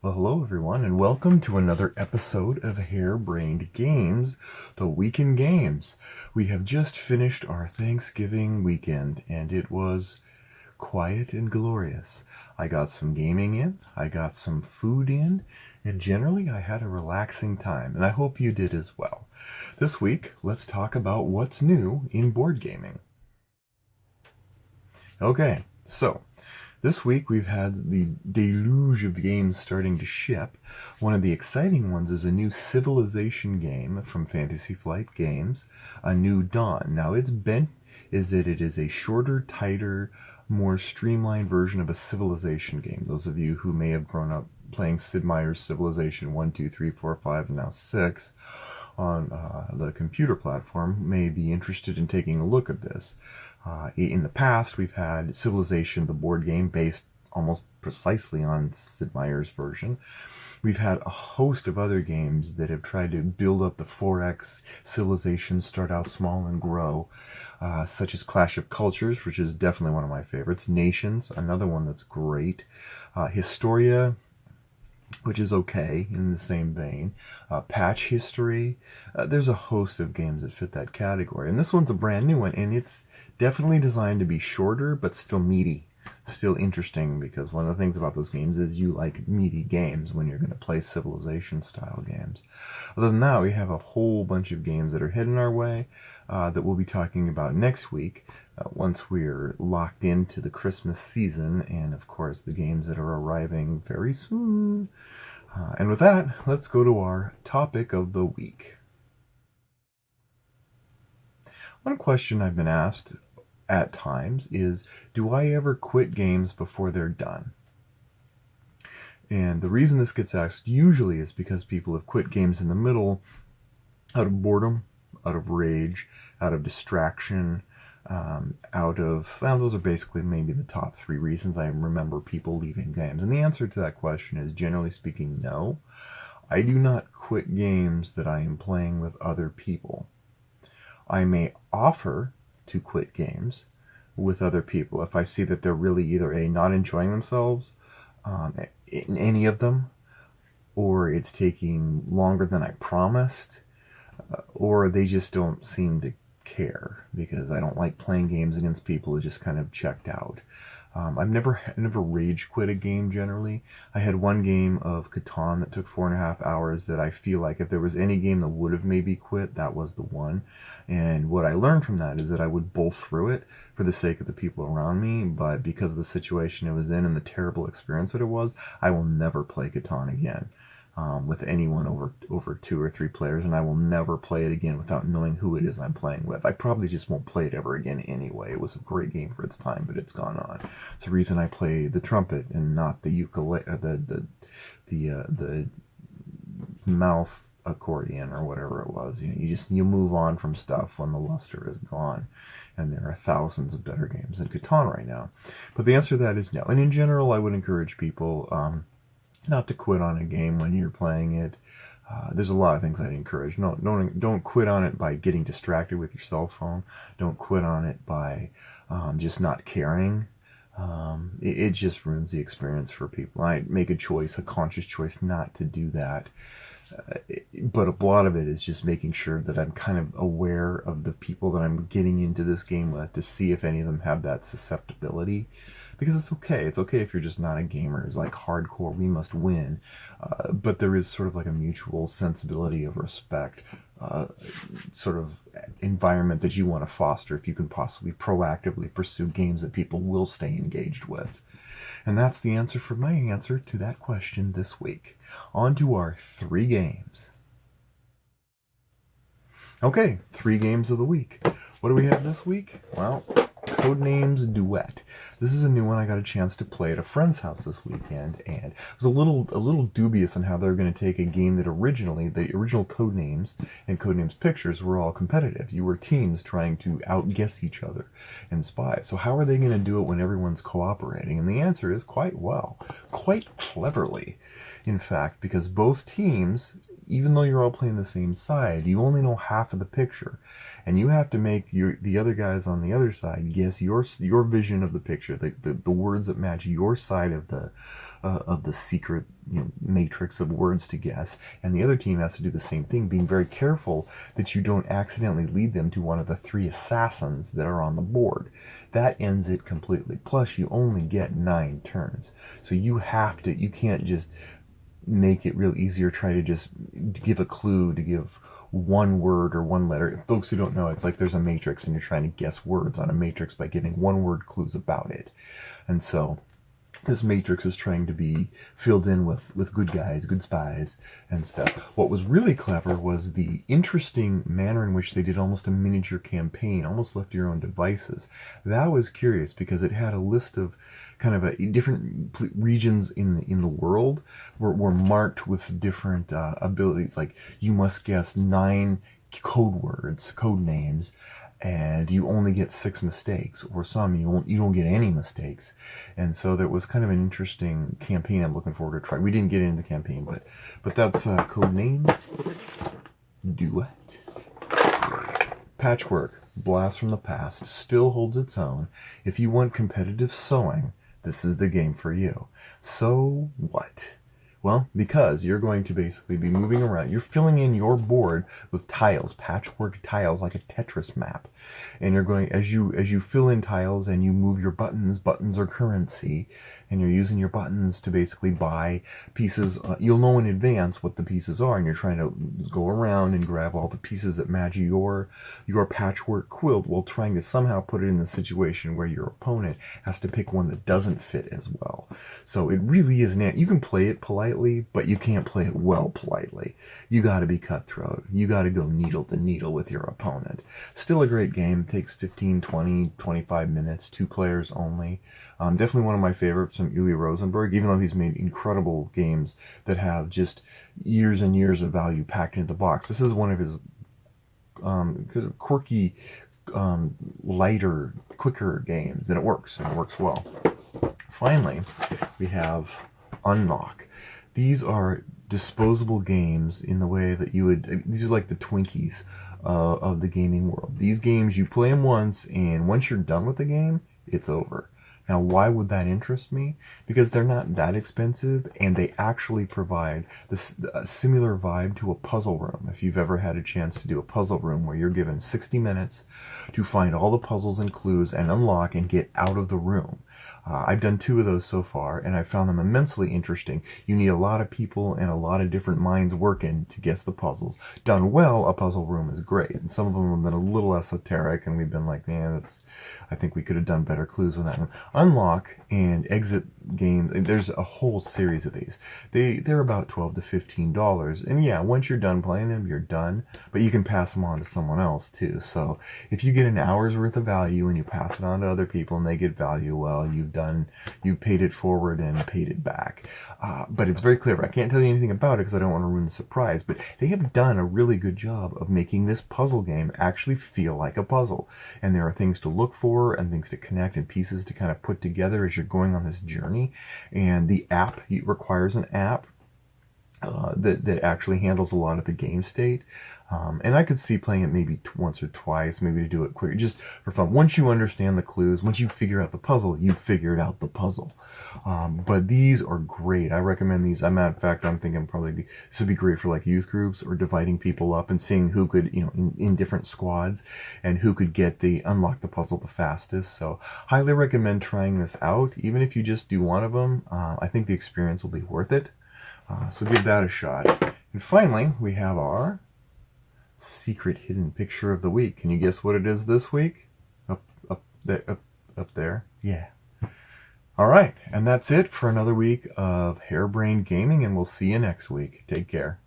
Well, hello everyone, and welcome to another episode of Harebrained Games, the Week in Games. We have just finished our Thanksgiving weekend, and it was quiet and glorious. I got some gaming in, I got some food in, and generally I had a relaxing time, and I hope you did as well. This week, let's talk about what's new in board gaming. Okay, so this week we've had the deluge of games starting to ship. One of the exciting ones is a new Civilization game from Fantasy Flight Games, A New Dawn. Now its bent is that it is a shorter, tighter, more streamlined version of a Civilization game. Those of you who may have grown up playing Sid Meier's Civilization 1, 2, 3, 4, 5, and now 6 on the computer platform may be interested in taking a look at this. In the past, we've had Civilization, the board game, based almost precisely on Sid Meier's version. We've had a host of other games that have tried to build up the 4X Civilization, start out small and grow, such as Clash of Cultures, which is definitely one of my favorites. Nations, another one that's great. Historia, which is okay in the same vein. Patch History. There's a host of games that fit that category. And this one's a brand new one, and it's definitely designed to be shorter, but still meaty. Still interesting, because one of the things about those games is you like meaty games when you're going to play Civilization-style games. Other than that, we have a whole bunch of games that are heading our way that we'll be talking about next week once we're locked into the Christmas season, and of course the games that are arriving very soon. And with that, let's go to our topic of the week. One question I've been asked at times is, do I ever quit games before they're done? And the reason this gets asked usually is because people have quit games in the middle out of boredom, out of rage, out of distraction, those are basically maybe the top three reasons I remember people leaving games. And the answer to that question is, generally speaking, no. I do not quit games that I am playing with other people. I may offer to quit games with other people if I see that they're really either not enjoying themselves in any of them, or it's taking longer than I promised, or they just don't seem to care, because I don't like playing games against people who just kind of checked out. I've never rage quit a game generally. I had one game of Catan that took 4.5 hours that I feel like if there was any game that would have maybe quit, that was the one. And what I learned from that is that I would bowl through it for the sake of the people around me, but because of the situation it was in and the terrible experience that it was, I will never play Catan again. With anyone over 2 or 3 players, and I will never play it again without knowing who it is I'm playing with. I probably just won't play it ever again anyway. It was a great game for its time, but it's gone on. It's the reason I play the trumpet and not the ukulele, the mouth accordion or whatever it was. You move on from stuff when the luster is gone, and there are thousands of better games than Catan right now. But the answer to that is no. And in general, I would encourage people not to quit on a game when you're playing it. There's a lot of things I'd encourage. No, don't quit on it by getting distracted with your cell phone. Don't quit on it by just not caring. It just ruins the experience for people. I make a conscious choice not to do that. But a lot of it is just making sure that I'm kind of aware of the people that I'm getting into this game with, to see if any of them have that susceptibility. Because it's okay. It's okay if you're just not a gamer. It's like hardcore, we must win. But there is sort of like a mutual sensibility of respect, sort of environment that you want to foster if you can possibly proactively pursue games that people will stay engaged with. And that's the answer for my answer to that question this week. On to our 3 games. Okay, 3 games of the week. What do we have this week? Well, Codenames Duet. This is a new one I got a chance to play at a friend's house this weekend, and I was a little dubious on how they were going to take a game that the original Codenames and Codenames Pictures were all competitive. You were teams trying to outguess each other and spy. So how are they going to do it when everyone's cooperating? And the answer is quite well, quite cleverly, in fact, because both teams even though you're all playing the same side, you only know half of the picture, and you have to make the other guys on the other side guess your vision of the picture, the words that match your side of the secret, matrix of words to guess, and the other team has to do the same thing, being very careful that you don't accidentally lead them to one of the 3 assassins that are on the board. That ends it completely. Plus, you only get 9 turns, so you can't just make it real easy or try to just give a clue, to give one word or one letter. Folks who don't know, it's like there's a matrix and you're trying to guess words on a matrix by giving one word clues about it. And so this matrix is trying to be filled in with good guys, good spies, and stuff. What was really clever was the interesting manner in which they did almost a miniature campaign, almost left to your own devices. That was curious because it had a list of kind of different regions in the world were marked with different abilities. Like, you must guess 9 code names, and you only get 6 mistakes, or some you don't get any mistakes. And so that was kind of an interesting campaign I'm looking forward to trying. We didn't get into the campaign, but that's Codenames. Duel. Patchwork, blast from the past, still holds its own. If you want competitive sewing, this is the game for you. So what? Well, because you're going to basically be moving around. You're filling in your board with tiles, patchwork tiles, like a Tetris map. And you're going, as you fill in tiles and you move your buttons are currency, and you're using your buttons to basically buy pieces. You'll know in advance what the pieces are, and you're trying to go around and grab all the pieces that match your patchwork quilt, while trying to somehow put it in the situation where your opponent has to pick one that doesn't fit as well. So it really is you can play it politely, but you can't play it well politely. You got to be cutthroat. You got to go needle to needle with your opponent. Still a great game. It takes 15, 20, 25 minutes, 2 players only. Definitely one of my favorites from Uwe Rosenberg, even though he's made incredible games that have just years and years of value packed into the box. This is one of his quirky, lighter, quicker games, and it works well. Finally, we have Unlock. These are disposable games in the way that these are like the Twinkies of the gaming world. These games, you play them once, and once you're done with the game, it's over. Now, why would that interest me? Because they're not that expensive, and they actually provide a similar vibe to a puzzle room. If you've ever had a chance to do a puzzle room where you're given 60 minutes to find all the puzzles and clues and unlock and get out of the room. I've done 2 of those so far, and I found them immensely interesting. You need a lot of people and a lot of different minds working to guess the puzzles. Done well, a puzzle room is great. And some of them have been a little esoteric, and we've been like, man, I think we could have done better clues on that one. Unlock and exit games, there's a whole series of these. They're about $12 to $15. And yeah, once you're done playing them, you're done. But you can pass them on to someone else too. So if you get an hour's worth of value and you pass it on to other people and they get value, well, you've paid it forward and paid it back. But it's very clever. I can't tell you anything about it because I don't want to ruin the surprise, but they have done a really good job of making this puzzle game actually feel like a puzzle. And there are things to look for and things to connect and pieces to kind of put together as you're going on this journey. And the app requires an app that actually handles a lot of the game state. And I could see playing it maybe once or twice, maybe to do it quick, just for fun. Once you understand the clues, once you figure out the puzzle, you figured out the puzzle. But these are great. I recommend these. In fact, I'm thinking probably this would be great for like youth groups or dividing people up and seeing who could, in different squads, and who could unlock the puzzle the fastest. So highly recommend trying this out. Even if you just do one of them, I think the experience will be worth it. So give that a shot. And finally, we have our secret hidden picture of the week. Can you guess what it is this week? Up there. Yeah. All right, and that's it for another week of Harebrained Gaming, and we'll see you next week. Take care.